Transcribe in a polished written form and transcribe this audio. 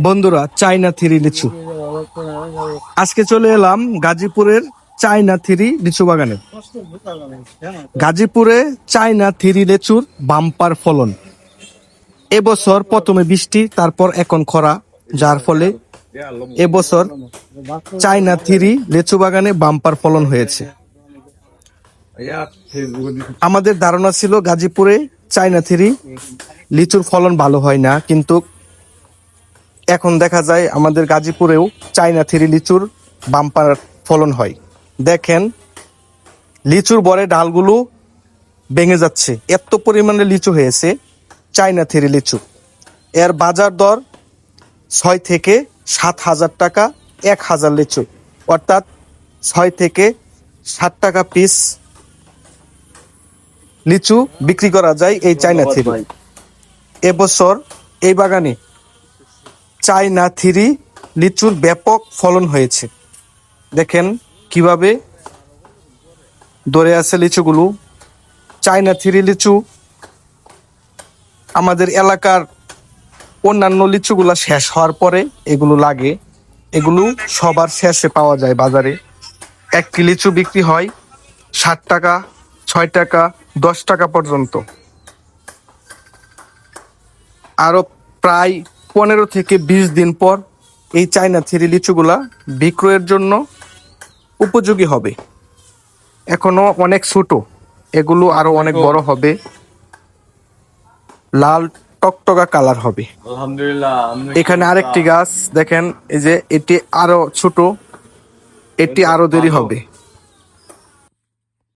বন্ধুরা, China three লিচু। আজকে চলে এলাম গাজীপুরের চায়না থ্রি লিচু বাগানে। গাজীপুরে চায়না থ্রি লিচুর বাম্পার ফলন। এবছর প্রথমে বৃষ্টি, তারপর এখন খরা, যার ফলে এবছর চায়না থ্রি লিচু বাগানে বাম্পার ফলন হয়েছে। আমাদের ধারণা ছিল গাজীপুরে চায়না থ্রি লিচুর ফলন ভালো হয় না, কিন্তু এখন দেখা যায় আমাদের গাজীপুরেও চায়না থ্রি লিচুর বাম্পার ফলন হয়। দেখেন, লিচুর বরে ডালগুলো ভেঙে যাচ্ছে, এত পরিমাণে লিচু হয়েছে চায়না থ্রি লিচু। এর বাজার দর 6 থেকে 7 হাজার টাকা 1000 লিচু, অর্থাৎ 6 থেকে 7 টাকা পিস লিচু বিক্রি করা যায় এই চায়না থ্রি। এবছর এই বাগানে চায়না থ্রি লিচুর ব্যাপক ফলন হয়েছে। দেখেন কিভাবে ধরে আছে লিচুগুলো। চায়না থ্রি লিচু আমাদের এলাকার অন্যান্য লিচুগুলা শেষ হওয়ার পরে এগুলো লাগে, এগুলো সবার শেষে পাওয়া যায় বাজারে। একটি লিচু বিক্রি হয় 7 টাকা, 6 টাকা, 10 টাকা পর্যন্ত। আরো প্রায় 15 থেকে 20 দিন পর এই চায়না থ্রি লিচুগুলা বিক্রয়ের জন্য উপযোগী হবে। এখনো অনেক ছোট, এগুলো আরো অনেক বড় হবে, লাল টকটকা কালার হবে। এখানে আরেকটি গাছ দেখেন, এই যে এটি আরো ছোট, এটি আরো দেরি হবে।